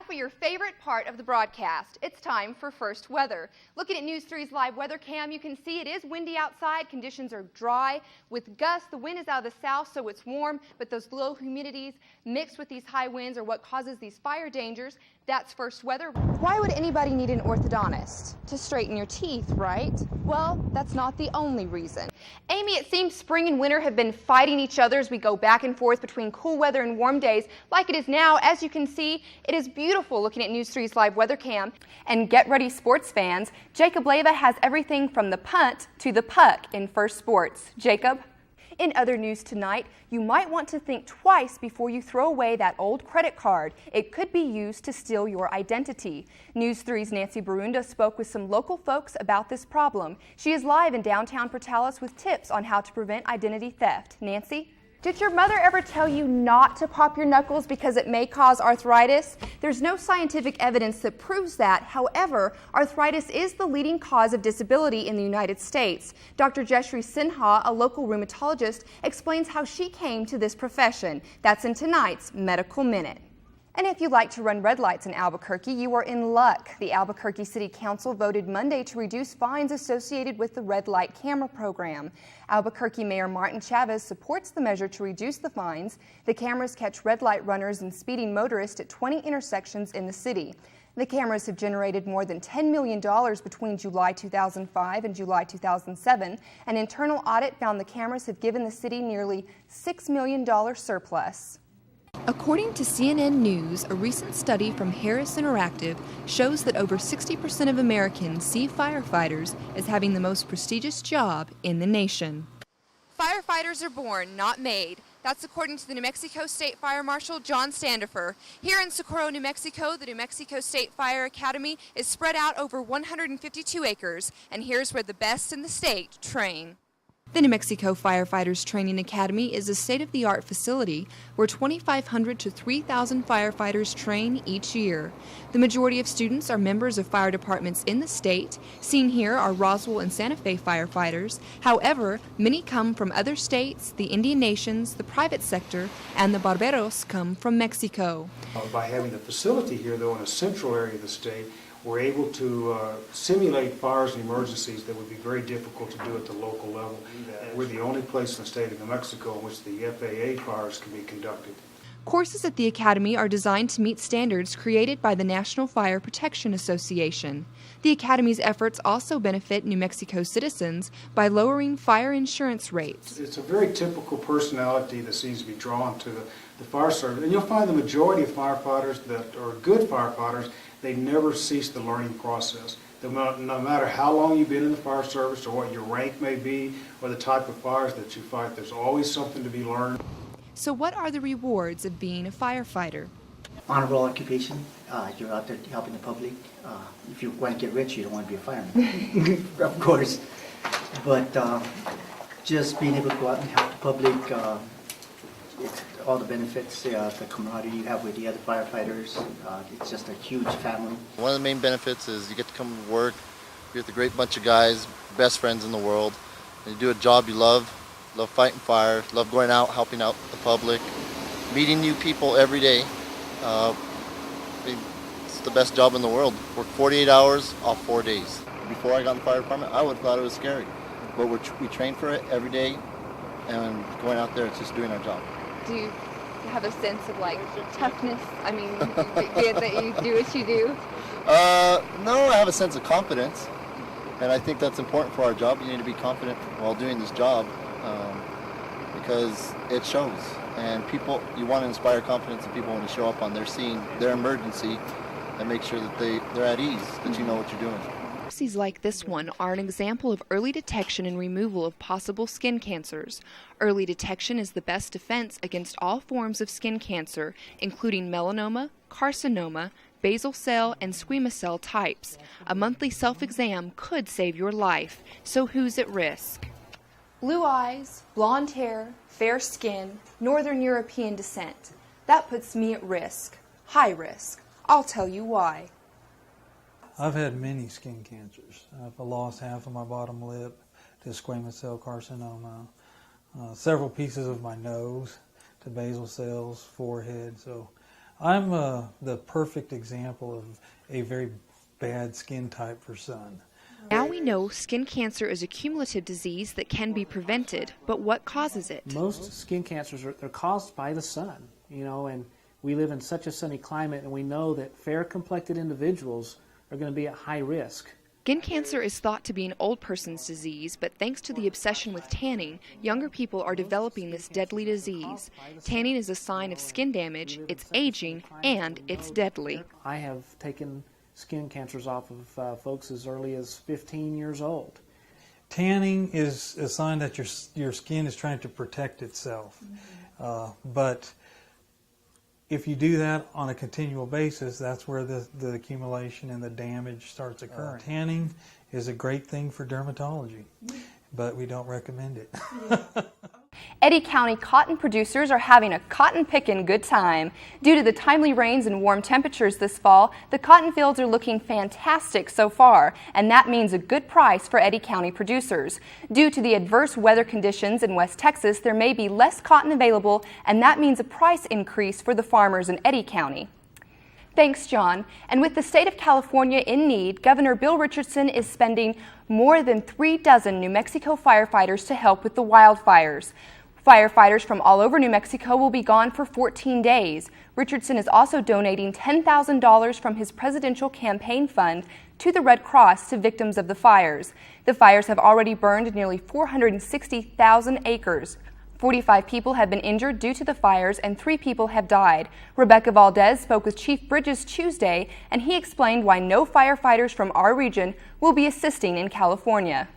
For your favorite part of the broadcast, it's time for First Weather. Looking at News 3's live weather cam, you can see it is windy outside. Conditions are dry with gusts. The wind is out of the south, so it's warm, but those low humidities mixed with these high winds are what causes these fire dangers. That's First Weather. Why would anybody need an orthodontist? To straighten your teeth, right? Well, that's not the only reason. Amy, it seems spring and winter have been fighting each other as we go back and forth between cool weather and warm days like it is now. As you can see, it is beautiful looking at News 3's live weather cam. And get ready, sports fans. Jacob Leyva has everything from the punt to the puck in First Sports. Jacob? In other news tonight, you might want to think twice before you throw away that old credit card. It could be used to steal your identity. News 3's Nancy Barunda spoke with some local folks about this problem. She is live in downtown Portales with tips on how to prevent identity theft. Nancy? Did your mother ever tell you not to pop your knuckles because it may cause arthritis? There's no scientific evidence that proves that. However, arthritis is the leading cause of disability in the United States. Dr. Jeshri Sinha, a local rheumatologist, explains how she came to this profession. That's in tonight's Medical Minute. And if you like to run red lights in Albuquerque, you are in luck. The Albuquerque City Council voted Monday to reduce fines associated with the red light camera program. Albuquerque Mayor Martin Chavez supports the measure to reduce the fines. The cameras catch red light runners and speeding motorists at 20 intersections in the city. The cameras have generated more than $10 million between July 2005 and July 2007. An internal audit found the cameras have given the city nearly $6 million surplus. According to CNN News, a recent study from Harris Interactive shows that over 60% of Americans see firefighters as having the most prestigious job in the nation. Firefighters are born, not made. That's according to the New Mexico State Fire Marshal John Standifer. Here in Socorro, New Mexico, the New Mexico State Fire Academy is spread out over 152 acres, and here's where the best in the state train. The New Mexico Firefighters Training Academy is a state-of-the-art facility where 2,500 to 3,000 firefighters train each year. The majority of students are members of fire departments in the state. Seen here are Roswell and Santa Fe firefighters. However, many come from other states, the Indian nations, the private sector, and the Barberos come from Mexico. By having the facility here, though, in a central area of the state, we're able to simulate fires and emergencies that would be very difficult to do at the local level. We're the only place in the state of New Mexico in which the FAA fires can be conducted. Courses at the Academy are designed to meet standards created by the National Fire Protection Association. The Academy's efforts also benefit New Mexico citizens by lowering fire insurance rates. It's a very typical personality that seems to be drawn to the fire service. And you'll find the majority of firefighters that are good firefighters, they never cease the learning process. No matter how long you've been in the fire service or what your rank may be or the type of fires that you fight, there's always something to be learned. So what are the rewards of being a firefighter? Honorable occupation. You're out there helping the public. If you want to get rich, you don't want to be a fireman, of course. But just being able to go out and help the public, it's all the benefits, the camaraderie you have with the other firefighters. It's just a huge family. One of the main benefits is you get to come to work. You're with a great bunch of guys, best friends in the world. And you do a job you love fighting fire, love going out, helping out the public, meeting new people every day. It's the best job in the world. Work 48 hours off 4 days. Before I got in the fire department, I would have thought it was scary. But we train for it every day, and going out there, it's just doing our job. Do you have a sense of toughness? I mean, that you do what you do? No, I have a sense of confidence, and I think that's important for our job. You need to be confident while doing this job because it shows. And people, you want to inspire confidence in people when you show up on their scene, their emergency, and make sure that they're at ease, that you know what you're doing. Biopsies like this one are an example of early detection and removal of possible skin cancers. Early detection is the best defense against all forms of skin cancer, including melanoma, carcinoma, basal cell, and squamous cell types. A monthly self-exam could save your life. So who's at risk? Blue eyes, blonde hair, fair skin, Northern European descent. That puts me at risk. High risk. I'll tell you why. I've had many skin cancers. I've lost half of my bottom lip to squamous cell carcinoma, several pieces of my nose to basal cells, forehead. So I'm the perfect example of a very bad skin type for sun. Now we know skin cancer is a cumulative disease that can be prevented, but what causes it? Most skin cancers are caused by the sun, and we live in such a sunny climate, and we know that fair-complected individuals are going to be at high risk. Skin cancer is thought to be an old person's disease, but thanks to the obsession with tanning, younger people are developing this deadly disease. Tanning is a sign of skin damage, it's aging, and it's deadly. I have taken skin cancers off of folks as early as 15 years old. Tanning is a sign that your skin is trying to protect itself. But if you do that on a continual basis, that's where the accumulation and the damage starts occurring. Tanning is a great thing for dermatology, but we don't recommend it. Eddy County cotton producers are having a cotton pickin' good time. Due to the timely rains and warm temperatures this fall, the cotton fields are looking fantastic so far, and that means a good price for Eddy County producers. Due to the adverse weather conditions in West Texas, there may be less cotton available, and that means a price increase for the farmers in Eddy County. Thanks, John. And with the state of California in need, Governor Bill Richardson is spending more than 36 New Mexico firefighters to help with the wildfires. Firefighters from all over New Mexico will be gone for 14 days. Richardson is also donating $10,000 from his presidential campaign fund to the Red Cross to victims of the fires. The fires have already burned nearly 460,000 acres. 45 people have been injured due to the fires and 3 people have died. Rebecca Valdez spoke with Chief Bridges Tuesday, and he explained why no firefighters from our region will be assisting in California.